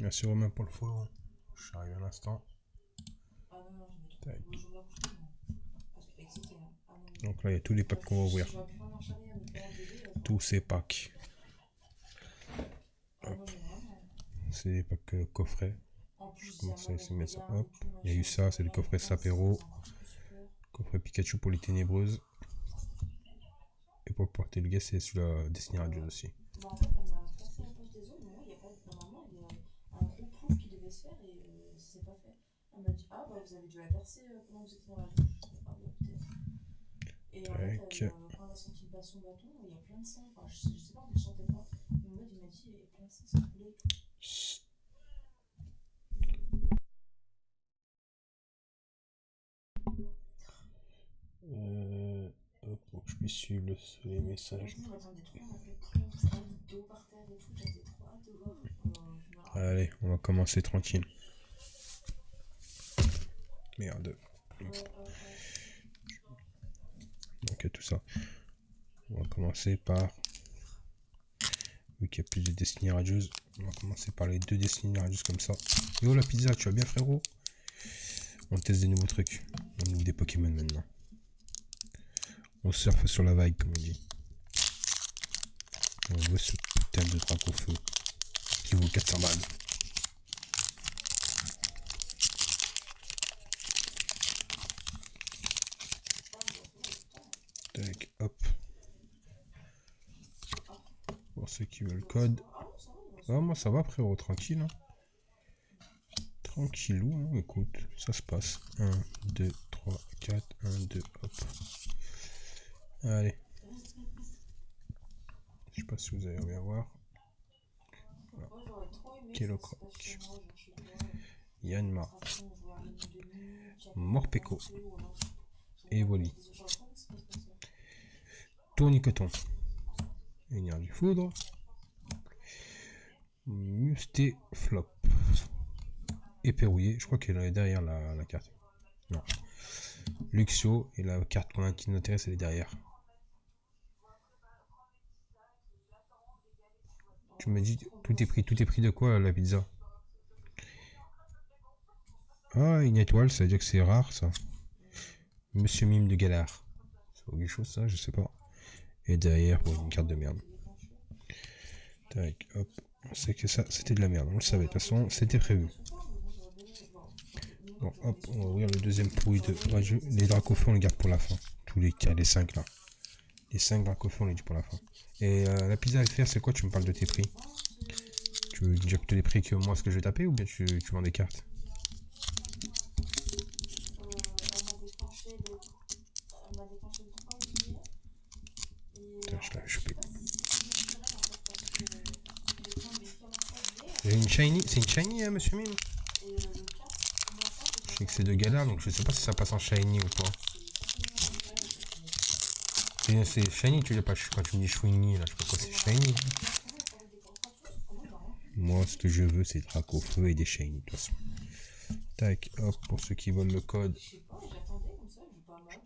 Merci Romain pour le follow. Je suis arrivé à l'instant. Tac. Donc là, il y a tous les packs qu'on va ouvrir. Tous ces packs. Hop. C'est des packs coffrets. Je commence à essayer de mettre ça. Hop. Il y a eu ça, c'est le coffret Sapero. Coffret Pikachu pour les ténébreuses. Et pour porter le gars, c'est celui-là Destiny Radio aussi. Tac. Pour que je puisse suivre les messages. Allez, on va commencer tranquille. Merde. Donc tout ça. On va commencer par... Vu qu'il y a plus de Destiny Radios, on va commencer par les deux Destiny Radios comme ça. Yo la pizza, tu vas bien frérot? On teste des nouveaux trucs. On ouvre des Pokémon maintenant. On surfe sur la vague comme on dit. On veut ce putain de drac au feu qui vaut 400 balles. Tac, hop. Pour ceux qui veulent le code. Ah, moi ça va frérot, tranquille. Hein. Tranquillou, hein. Écoute, ça se passe. 1, 2, 3, 4, 1, 2, hop. Allez. Je sais pas si vous allez bien voir. Voilà. Kellocroc. Yanma. Morpeko. Evoli. Tourniqueton. Énergie foudre. Mustéflop. Éperrouillé. Je crois qu'elle est derrière la carte. Non. Luxio. Et la carte qui nous intéresse, elle est derrière. Tu me dis, tout est pris de quoi la pizza? Ah, une étoile, ça veut dire que c'est rare ça. Monsieur Mime de Galard. C'est quelque chose ça, je sais pas. Et derrière, bon, une carte de merde. Tac, hop. On sait que ça, c'était de la merde, on le savait. De toute façon, c'était prévu. Bon, hop, on va ouvrir le deuxième pourri de rageux. Les dracofeux, on les garde pour la fin. Tous les 5 là. Les 5 dracofeux, on les dit pour la fin. Et la pizza à faire, c'est quoi? Tu me parles de tes prix? Tu veux dire que tu as les prix que moi, ce que je vais taper, ou bien tu vends des cartes? Putain, je l'avais chopé. J'ai une shiny, c'est une shiny, hein, monsieur Mime? Je sais que c'est de galère, donc je sais pas si ça passe en shiny ou pas. C'est shiny, tu dis pas, quand tu me dis shiny, là, je sais pas quoi, c'est shiny. Moi, ce que je veux, c'est drac au feu et des shiny, de toute façon. Tac, hop, pour ceux qui veulent le code.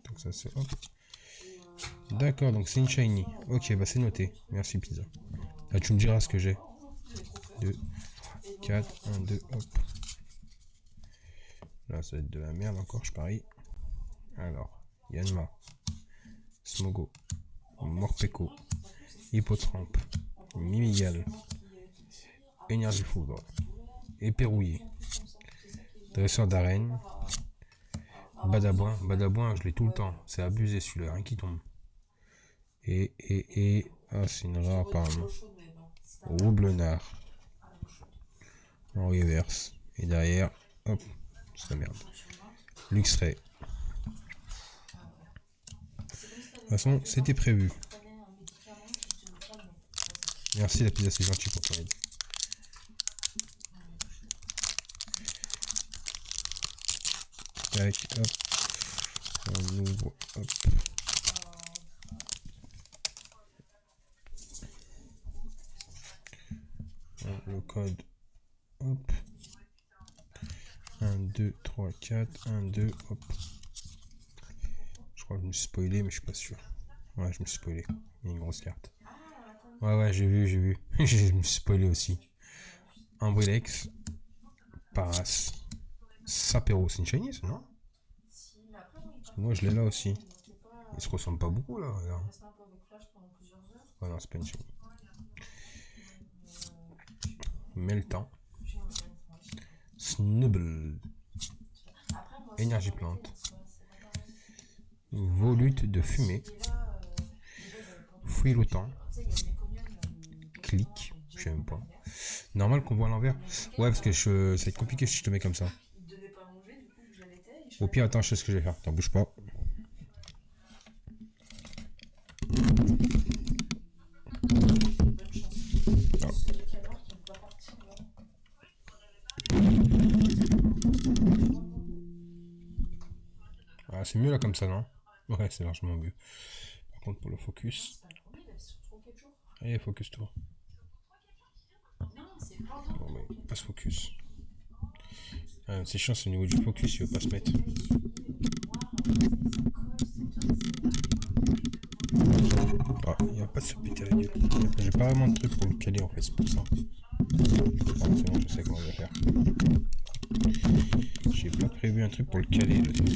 Donc ça, c'est hop. D'accord, donc c'est une shiny. Ok, bah c'est noté. Merci, pizza. Là, tu me diras ce que j'ai. 2, 4, 1, 2, hop. Là, ça va être de la merde encore, je parie. Alors, Yanma, Smogo, Morpeko, Hippotrampe, Mimigal, Énergie foudre, Éperrouillé, Dresseur d'arène, Badabouin. Badabouin, je l'ai tout le temps. C'est abusé celui-là, rien qui tombe. Ah, c'est une rare apparemment. Roublenard. En reverse. Et derrière, hop, c'est la merde. Luxray. De toute façon, c'était prévu. Merci la pizza, c'est gentil pour ton aide. Tac, hop. On ouvre, hop. Le code, hop. 1, 2, 3, 4, 1, 2, hop. Je crois que je me suis spoilé, mais je suis pas sûr. Ouais, je me suis spoilé. Il y a une grosse carte. Ouais, j'ai vu. Je me suis spoilé aussi. Ambrilex, Paras. Sapero, c'est une Chinese, non? Moi je l'ai là aussi. Ils se ressemblent pas beaucoup là. Regarde. Oh non, c'est pas une Chinese. Meltan. Snubble. Énergie plante. Volute de fumée. Fruilotant. Clic. Je sais même pas. Normal qu'on voit à l'envers. Ouais, parce que ça va être compliqué si je te mets comme ça. Au pire, attends, je sais ce que je vais faire. T'en bouge pas. Ah, c'est mieux là comme ça, non? Ouais, c'est largement mieux. Par contre, pour le focus. Allez, focus toi. Bon, mais pas se focus. Ah, c'est chiant, c'est au niveau du focus, il veut pas se mettre. Ah, il n'y a pas de se péter la gueule. J'ai pas vraiment de truc pour le caler en fait, c'est pour ça. Ah, c'est bon, je sais comment je vais faire. J'ai pas prévu un truc pour le caler. Je vais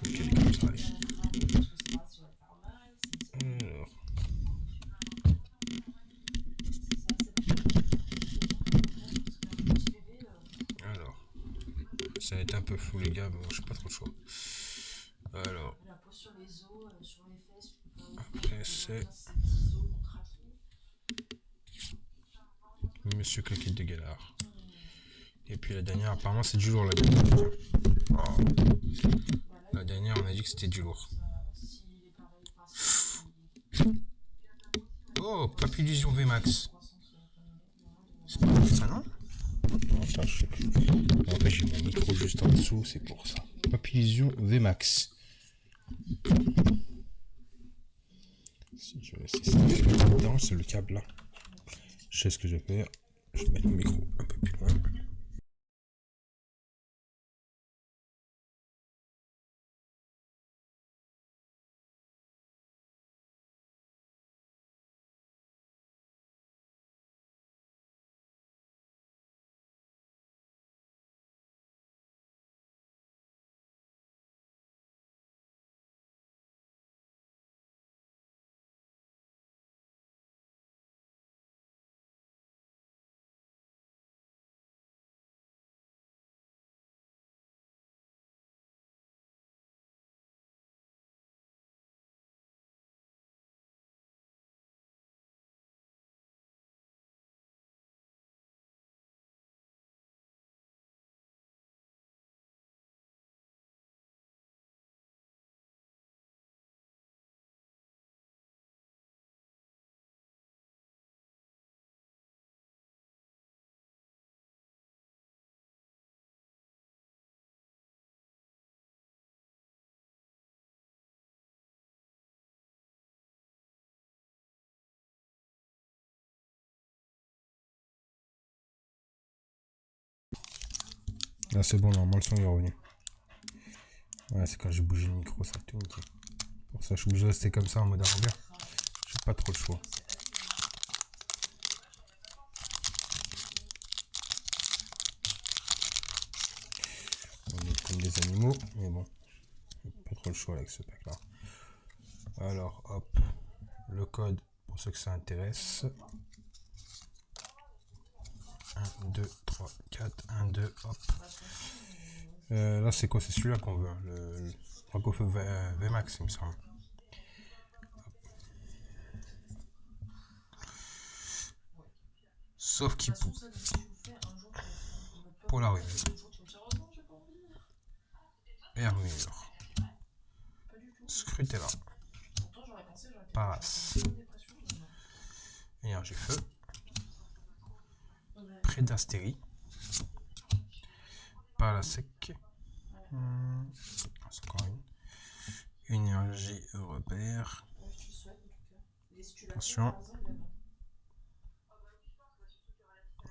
le caler comme ça, allez. Alors, ça va être un peu flou les gars, mais bon, j'ai pas trop le choix. Alors, après c'est Monsieur Coquette de Galard. Et puis la dernière, apparemment c'est du lourd la dernière. Oh. La dernière, on a dit que c'était du lourd. Oh, Papillusion VMAX. C'est pas ça, non? Attends, je sais plus. En fait, j'ai mon micro juste en dessous, c'est pour ça. Papillusion VMAX. Si je laisse ça dedans, c'est le câble là. Je sais ce que je vais faire. Je vais mettre mon micro un peu plus loin. Là c'est bon, normalement le son est revenu. Ouais, c'est quand j'ai bougé le micro, ça a tout niqué. Pour ça, je suis obligé de rester comme ça en mode envers. J'ai pas trop le choix. On est comme des animaux, mais bon, j'ai pas trop le choix avec ce pack là. Alors, hop, le code pour ceux que ça intéresse. 1, 2, 3, 4, 1, 2, hop. Là, c'est quoi? C'est celui-là qu'on veut, le Rocofeu VMAX, il me semble. Sauf qu'il pousse. Polaroid. Hermure. Scrutella. Paras. Énergie feu. Prédastérie. Palasec. C'est encore une. Énergie repère. Attention.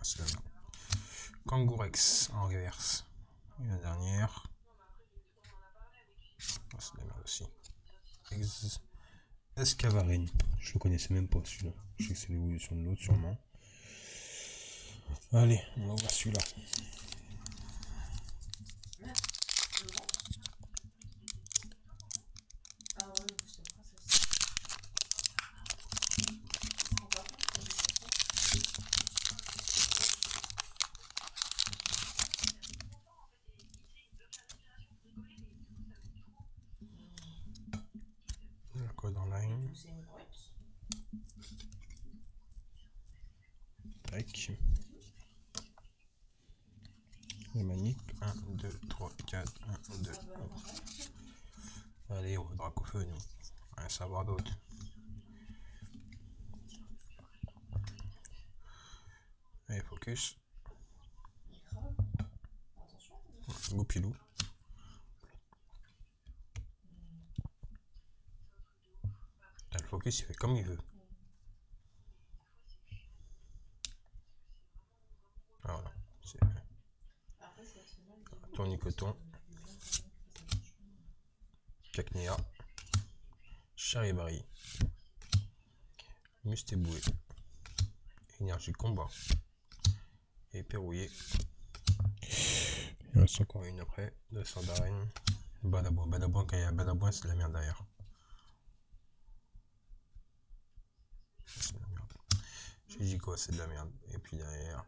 C'est là. Kangourex en reverse. Et la dernière. C'est la merde aussi. Escavarine. Je le connaissais même pas celui-là. Je sais que c'est l'évolution de l'autre sûrement. Allez, on va voir celui-là. Y. Les maniques. 1, 2, 3, 4, 1, 2. Allez, on va drac au feu, nous. Rien savoir d'autre. Allez, focus. Goupilou. Le focus, il fait comme il veut. Voilà, c'est fait. Tournicoton. Cacnéa. Charivari. Mustéboué. Énergie combat. Et Pérouillé. Il en reste encore une après. 200 d'arène. Badabouin. Badabouin, quand il y a Badabouin, c'est de la merde derrière. C'est de la merde. J'ai dit quoi, c'est de la merde. Et puis derrière.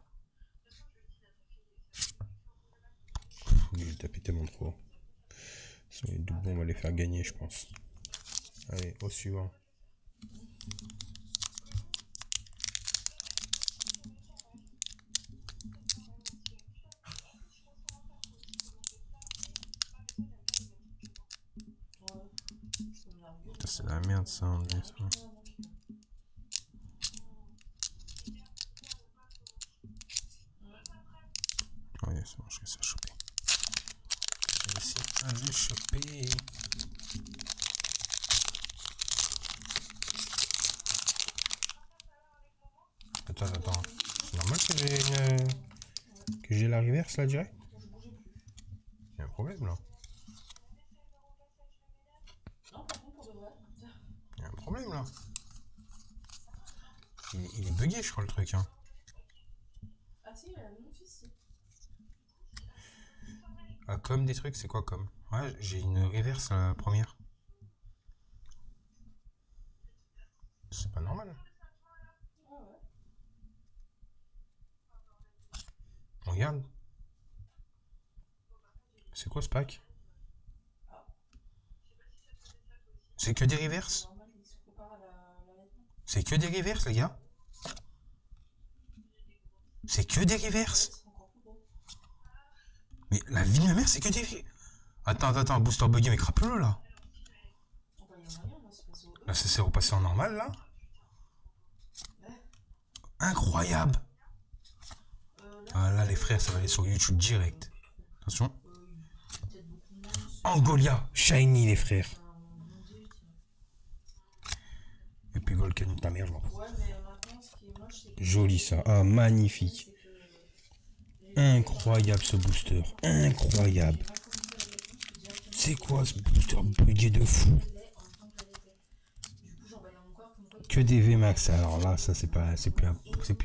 J'ai tapé tellement trop. Sur les doublons, on va les faire gagner, je pense. Allez, au suivant. C'est la merde ça, on dit ça. Oh yes, c'est bon, je vais essayer de choper. Je vais essayer de choper. Attends. C'est normal que j'ai la reverse là direct? Il y a un problème là. Il y a un problème là. Il est bugué, je crois, le truc. Hein. Ah si, il a un office. Ah, comme des trucs, c'est quoi comme? Ouais, j'ai une reverse à la première. C'est pas normal. Ah ouais. Regarde. C'est quoi ce pack? C'est que des reverses? C'est que des reverses, les gars? C'est que des reverses? Mais la vie de ma mère, c'est que des... Attends, booster buggy avec rappelez-le là. Là, c'est repassé en normal là. Incroyable. Ah, là, les frères, ça va aller sur YouTube direct. Attention. Angolia, Shiny, les frères. Et puis Volcano, ta mère, je m'en fous. Joli ça. Ah, magnifique. Incroyable ce booster. Incroyable. C'est quoi ce booster bugué de fou? Que des VMAX. Alors là, ça c'est plus un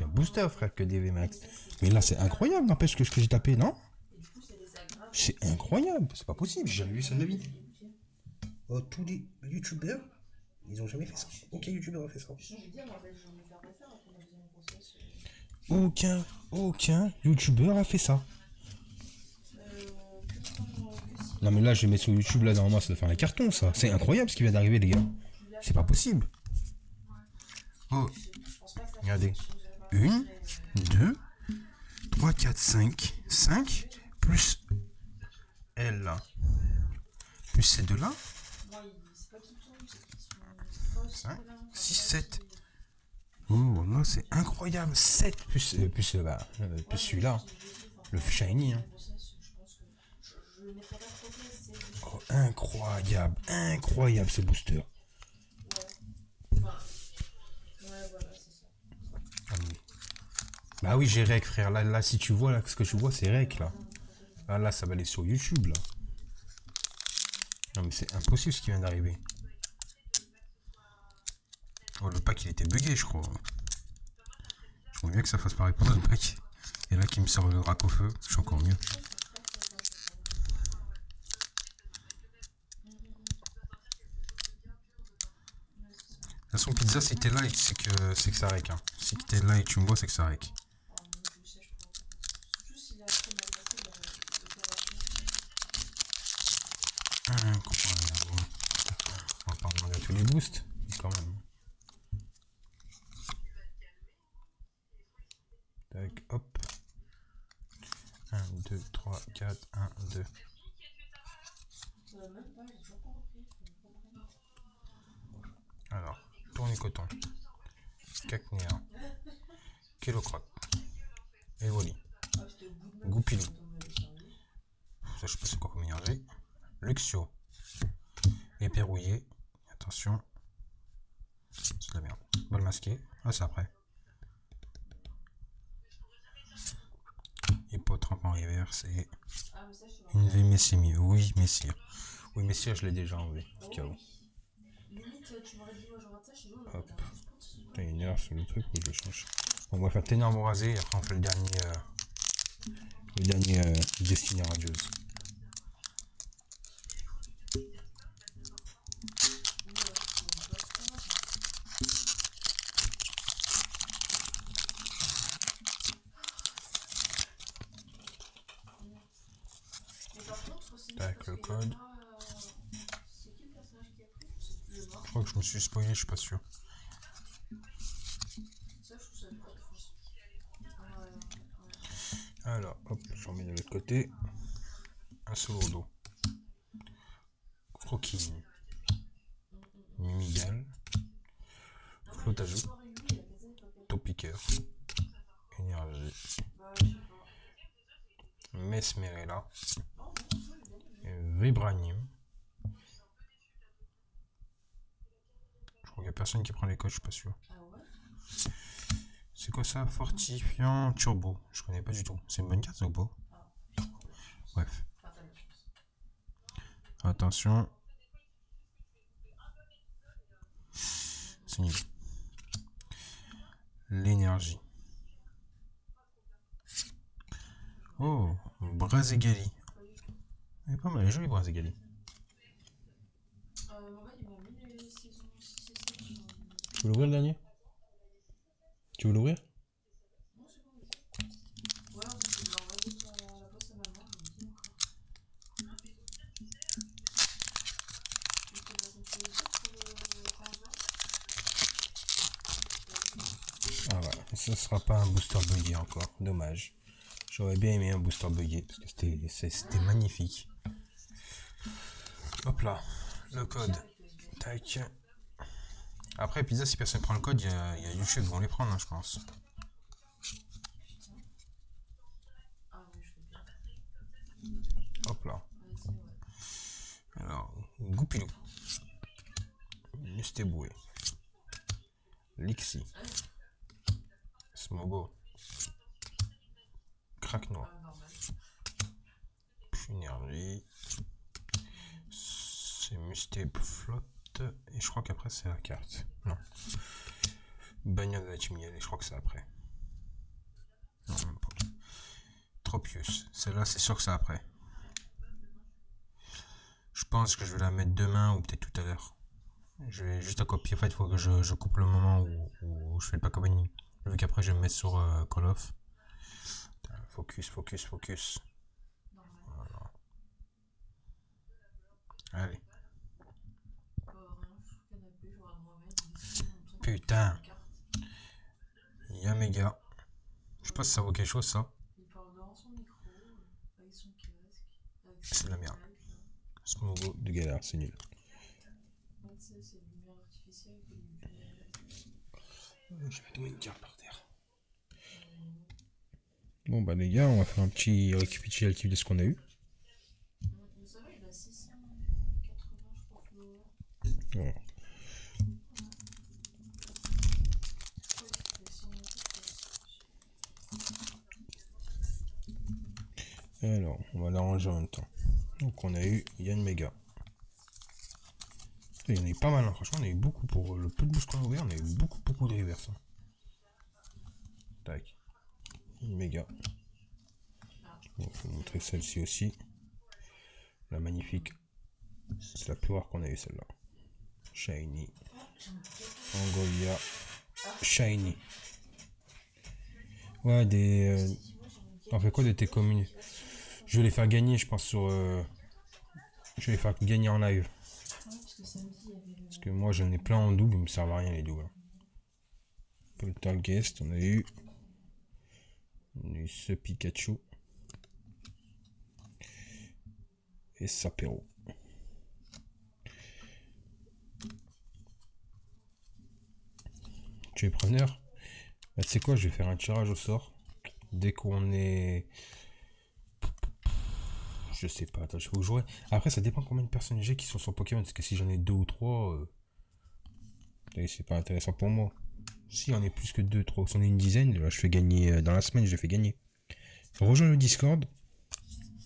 booster, frère, que des VMAX. Mais là, c'est incroyable, n'empêche que j'ai tapé, non? C'est incroyable. C'est pas possible, j'ai jamais vu ça de la vie. Oh, tous les youtubeurs, ils ont jamais fait ça. Aucun youtubeur a fait ça. Aucun youtubeur a fait ça. Non mais là je vais mettre sur YouTube, là normalement ça doit faire un carton ça. C'est incroyable ce qui vient d'arriver les gars. C'est pas possible. Oh, regardez. 1, 2, 3, 4, 5. 5 plus L là. Plus ces deux là. 5, 6, 7. Oh là c'est incroyable. 7 plus celui-là. Le shiny. Hein. Oh, incroyable ce booster. Bah oui, j'ai rec, frère. Là, si tu vois, là, ce que tu vois, c'est rec, là. Là, ça va aller sur YouTube, là. Non, mais c'est impossible ce qui vient d'arriver. Oh, le pack, il était bugué, je crois. Je vois bien que ça fasse pas répondre le pack. Et là, qui me sort le rack au feu, je suis encore mieux. De toute façon, pizza, si t'es là, c'est que ça rec. Hein. Si t'es là et que tu me vois, c'est que ça rec. Incroyable. On va pas demander à tous les boosts, quand même. Tac, hop. 1, 2, 3, 4, 1, 2. Même pas, j'ai toujours pas repris. Faut comprendre. Alors, tourne-coton. Cacnéa. Kélocrotte. Evoli. Ah, j'étais au bout de ma Goupilou. vie, on m'avait servi. Ça, je sais pas c'est quoi comme énergie. Luxio. Éperrouillé. Attention. C'est de la merde. Bol masqué. Ah, c'est après. Hippotrampe en reverse et Ah, mais ça, je sais pas. une V Messimi. Oui, Messire. Oui, Messire, je l'ai déjà enlevé. Au cas où. Limite, tu m'aurais dit, moi, je regarde ça, chez nous, on Hop. aurait un sport. Putain, il énerve sur le truc où je le change. Bon, on va faire ténor rasé et après on fait le dernier Destiné radieuse. Mais par contre, c'est Tac, parce le que code. c'est qui le personnage qui a pris? Je sais plus le nom. Je crois que je me suis spoilé, je suis pas sûr. Ça, je trouve ça trop fausse. Alors, hop, j'en mets de l'autre côté. Un solo d'eau. Croquine. Mimigal. Flottageau. Topiqueur. Énergie. Mesmerella. Vibranium. Je crois qu'il n'y a personne qui prend les codes, je suis pas sûr. Ah ouais? C'est quoi ça? Fortifiant turbo. Je connais pas du tout. C'est une bonne carte ou pas? Bref. Ah, t'as de la chance. Attention. C'est nul. L'énergie. Oh, Brazegali. Il est pas mal, joli Brazegali. En fait, il m'a mis les saisons 6 et 7 sur. Tu veux l'ouvrir le dernier? Tu veux l'ouvrir? Non, c'est bon. Ouais, en fait, il m'a envoyé sur la poste à maman, je me dis encore. Tu te passes une plaisir pour le rangement? Ah voilà, ce sera pas un booster buggé encore, dommage. J'aurais bien aimé un booster buggé parce que c'était magnifique. Hop là, le code. Tac. Après, pizza, si personne prend le code, il y a YouTube qui vont les prendre, hein, je pense. Ah oui, je fais bien. Hop là. Vas-y, ouais. Alors, Goupilou. Mustéboué. Lixi. Smogo. Crack noir. Ah, normal. Énergie. C'est Mustép flotte. Et je crois qu'après c'est la carte. Non. Bagnole de la Chimiel. Et je crois que c'est après. Non, même pas. Tropius. Celle-là, c'est sûr que c'est après. Je pense que je vais la mettre demain ou peut-être tout à l'heure. Je vais juste à copier. En fait, il faut que je coupe le moment où je fais le pack opening. Vu qu'après, je vais me mettre sur Call of. Focus, focus, focus. Voilà. Allez. Putain. Yaméga. Je sais pas si ça vaut quelque chose, ça. Il parle devant son micro, avec son casque. C'est de la merde. Smogo de galère, c'est nul. C'est une lumière artificielle que Je vais mettre une carte par terre. Bon bah les gars, on va faire un petit récapitulatif de ce qu'on a eu. Ça va, il a 680, je crois, followers. Alors. Alors, on va l'arranger en même temps. Donc on a eu Yann Mega. Il y en a eu pas mal, hein. Franchement on a eu beaucoup pour le peu de boost qu'on a ouvert, on a eu beaucoup de reverse. Hein. Tac. Yann Mega. Bon, je vais vous montrer celle-ci aussi. La magnifique. C'est la plus rare qu'on a eu celle-là. Shiny. Angolia. Shiny. Ouais, des... on fait quoi de tes communes? Je vais les faire gagner, je pense, sur... je vais les faire gagner en live. Parce que moi, j'en ai plein en double, ils me servent à rien, les doubles. Poltergeist, on a eu... ce Pikachu. Et Sapero. Tu es preneur? Bah, tu sais quoi, je vais faire un tirage au sort. Dès qu'on est... Je sais pas, attends, je vais jouer. Après, ça dépend combien de personnes j'ai qui sont sur Pokémon. Parce que si j'en ai 2 ou 3, c'est pas intéressant pour moi. Si on est plus que 2, 3, si on est une dizaine, là, je fais gagner. Dans la semaine, je fais gagner. Rejoins le Discord.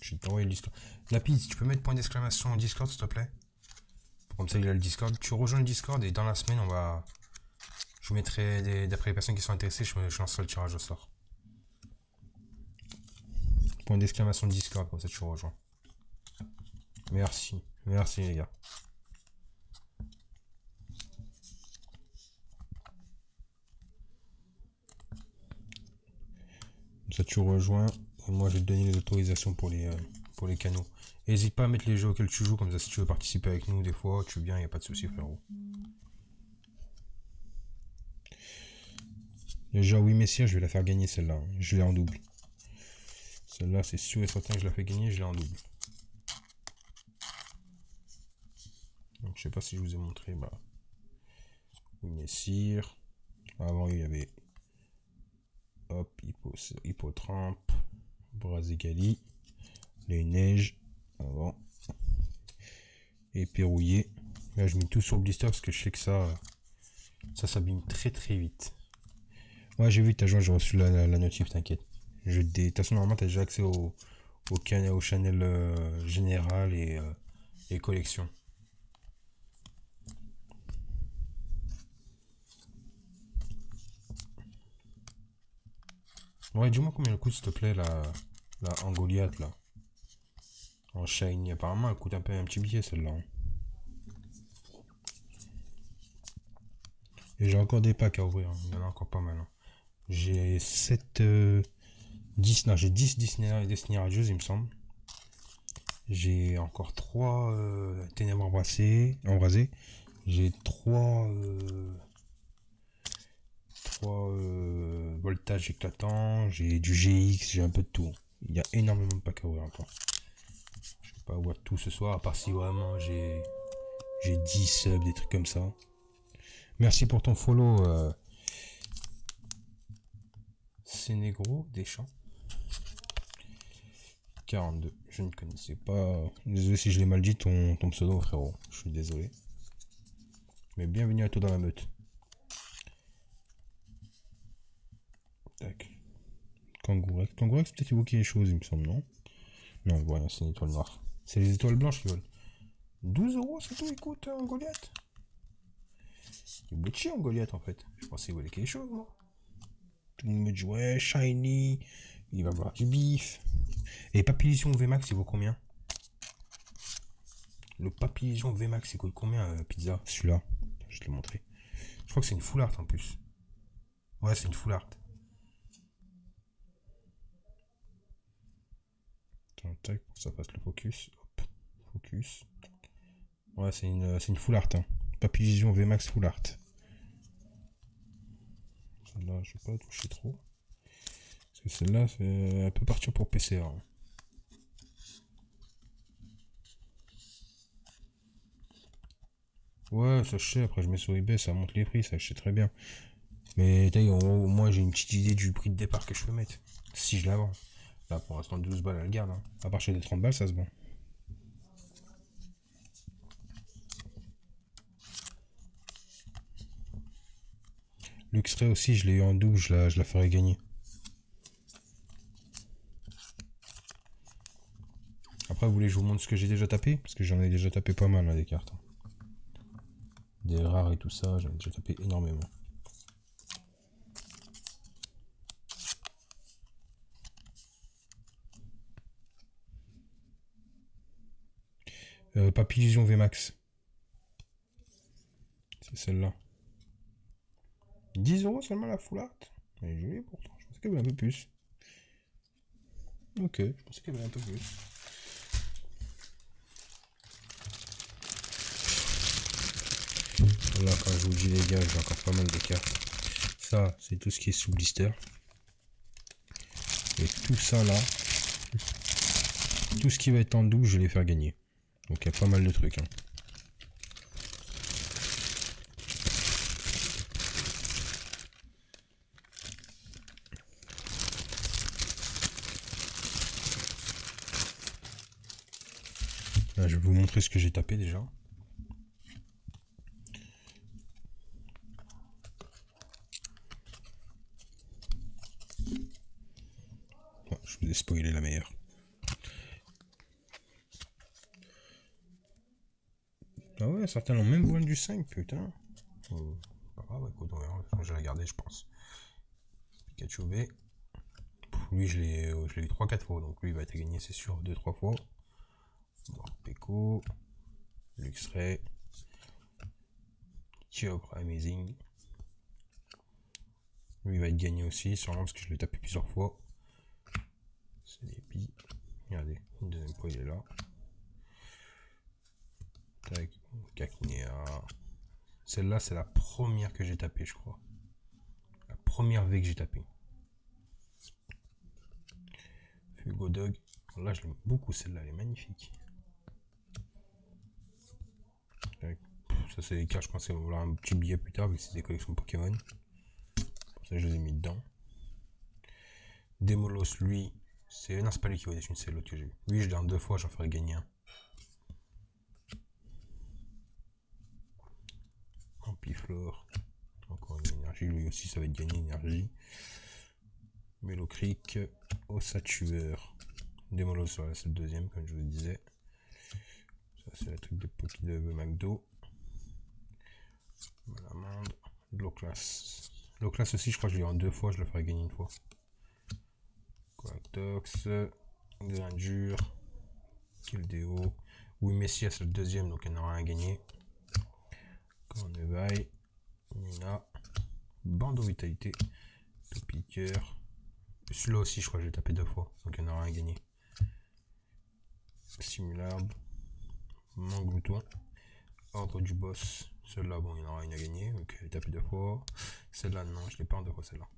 Je vais t'envoyer le Discord. Lapide, tu peux mettre point d'exclamation Discord, s'il te plaît. Comme ça, il a le Discord. Tu rejoins le Discord et dans la semaine, on va... Je mettrai, d'après les personnes qui sont intéressées, je lancerai le tirage au sort. Point d'exclamation Discord, comme ça tu rejoins. Merci. Merci les gars. Comme ça tu rejoins. Et moi je vais te donner les autorisations pour les canaux. N'hésite pas à mettre les jeux auxquels tu joues, comme ça si tu veux participer avec nous des fois, tu viens, il n'y a pas de souci frérot. Déjà oui messieurs, je vais la faire gagner celle-là. Je l'ai en double. Celle-là c'est sûr et certain que je la fais gagner, je l'ai en double. Donc je sais pas si je vous ai montré, bah... Oui messieurs. Avant il y avait... Hop, Hippotrampe, Brazigali, les neiges, avant, et Pérouillé. Là je mets tout sur le blister parce que je sais que ça s'abîme très très vite. Ouais j'ai vu que t'as joué, j'ai reçu la notif, t'inquiète. De toute façon normalement t'as déjà accès au channel général et collection. Ouais, dis-moi combien elle coûte, s'il te plaît, la Angoliath, là. En shiny. Apparemment, elle coûte un petit billet, celle-là. Hein. Et j'ai encore des packs à ouvrir. Hein. Il y en a encore pas mal. Hein. J'ai 10... Non, j'ai 10 Destiny radieuses, il me semble. J'ai encore 3 ténèbres embrasées. J'ai 3... voltage éclatant, j'ai du GX, j'ai un peu de tout. Il y a énormément de packs à ouvrir encore. Je vais pas ouvrir tout ce soir, à part si vraiment j'ai 10 subs, des trucs comme ça. Merci pour ton follow, Sénégro Deschamps. 42, je ne connaissais pas. Désolé si je l'ai mal dit ton pseudo, frérot. Je suis désolé. Mais bienvenue à toi dans la meute. Tac. Kangourex. Kangourex peut-être évoquer les choses, il me semble, non? Non, voilà, c'est une étoile noire. C'est les étoiles blanches qui volent. 12 €, c'est tout, écoute, en Goliath. Il est blitché en Goliath, en fait. Je pensais qu'il volait quelque chose, moi. Tout le monde me dit, ouais, shiny. Il va avoir du bif. Et Papillusion VMAX, il vaut combien? Le Papillusion VMAX, il coûte combien, pizza? Celui-là. Je vais te le montrer. Je crois que c'est une full art en plus. Ouais, c'est une full art. Tac, pour que ça passe le focus. Hop, focus. Ouais, c'est une full art. Hein. Papillusion VMAX full art. Celle-là, je vais pas toucher trop. Parce que celle-là, elle peut partir pour PCR. Hein. Ouais, ça je sais. Après, je mets sur eBay, ça monte les prix, ça je sais très bien. Mais au moins, j'ai une petite idée du prix de départ que je peux mettre. Si je la vends. Là, pour l'instant, 12 balles, elle garde. Hein. À partir des 30 balles, ça se vend. Luxray aussi, je l'ai eu en double, je la ferai gagner. Après, vous voulez que je vous montre ce que j'ai déjà tapé? Parce que j'en ai déjà tapé pas mal, là, des cartes. Des rares et tout ça, j'en ai déjà tapé énormément. Papillusion VMAX. C'est celle-là. 10 € seulement la full art. Elle est jolie pourtant. Je pensais qu'elle valait un peu plus. Ok, je pensais qu'elle valait un peu plus. Là, quand je vous dis les gars, j'ai encore pas mal de cartes. Ça, c'est tout ce qui est sous blister. Et tout ça là, tout ce qui va être en double, je vais les faire gagner. Donc il y a pas mal de trucs. Hein. Là, je vais vous montrer ce que j'ai tapé déjà. Oh, je vous ai spoilé la meilleure. Ah ouais, certains l'ont même vendu 5, putain. Oh, pas grave, écoute, on verra. Je vais la garder, je pense. Pikachu V. Lui, je l'ai eu 3-4 fois, donc lui, il va être gagné, c'est sûr, 2-3 fois. Morpeko. Luxray. Kyogre Amazing. Lui, il va être gagné aussi, sûrement parce que je l'ai tapé plusieurs fois. C'est des billes. Regardez, une deuxième fois, il est là. Tac, Cacnea. Celle-là, c'est la première que j'ai tapée, je crois. La première V que j'ai tapée. Fugodog. Là, je l'aime beaucoup, celle-là, elle est magnifique. Tac. Ça, c'est les cartes, je pense que voilà un petit billet plus tard, vu que c'est des collections Pokémon. Pour ça, je les ai mis dedans. Demolos, lui, c'est. Non, c'est pas lui qui va dessus, c'est l'autre que j'ai eu. Lui, je l'ai en 2 fois, j'en ferai gagner un. Ampiflore. Encore une énergie, lui aussi, ça va être gagné énergie. Melocric, Ossatueur. Demolos, voilà, c'est le deuxième, comme je vous disais. Ça, c'est le truc de Poké de McDo. Malamande. Loclas. Loclas aussi, je crois que je l'ai eu en 2 fois, je le ferai gagner une fois. Coactox. Grindure. Kildeo. Oui, Messia, c'est le deuxième, donc il y en aura un à gagner. Cornevaille. Nina. Bandeau Vitalité. Topiqueur. Celui-là aussi, je crois que j'ai tapé 2 fois, donc il y en aura un à gagner. Simularbe. Manglouton. Ordre du boss. Celle-là, bon, il y en aura une à gagner, donc j'ai tapé 2 fois. Celle-là, non, je l'ai pas en 2 fois, celle-là.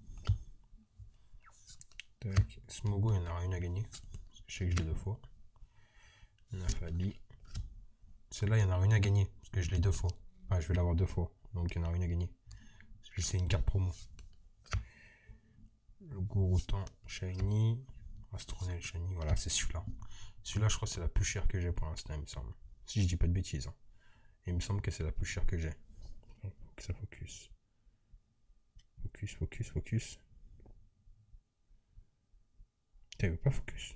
Tac. Smogo, il y en aura une à gagner. Je sais que je l'ai 2 fois. Nafali. Celle-là, il y en aura une à gagner, parce que je l'ai 2 fois. Ah, je vais l'avoir 2 fois, donc il y en aura une à gagner. C'est une carte promo. Le Gourouton Shiny. Astronel Shiny, voilà, c'est celui-là. Celui-là, je crois que c'est la plus chère que j'ai pour l'instant, il me semble. Si je dis pas de bêtises. Hein. Il me semble que c'est la plus chère que j'ai. Faut que ça focus. Focus, focus, focus. Putain, il veut pas focus.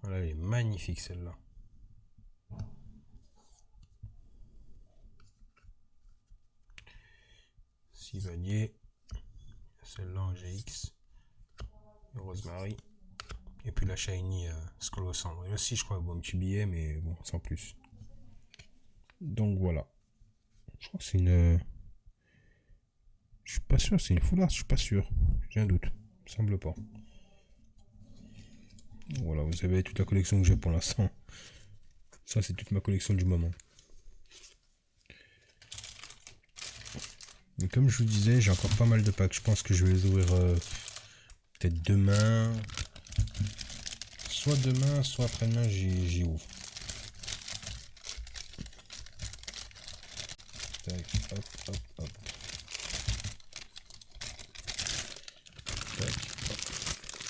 Voilà, elle est magnifique celle-là. Sivalier. Celle-là en GX. Rosemary. Et puis la Shiny Scolosandre. Là aussi, je crois, bon, un petit billet, mais bon, sans plus. Donc voilà. Je crois que c'est une. Je suis pas sûr, c'est une full art, je suis pas sûr. J'ai un doute. Il me semble pas. Voilà, vous avez toute la collection que j'ai pour l'instant. Ça, c'est toute ma collection du moment. Mais comme je vous disais, j'ai encore pas mal de packs. Je pense que je vais les ouvrir peut-être demain. Soit demain, soit après-demain, j'y ouvre. Tac, hop, hop, hop.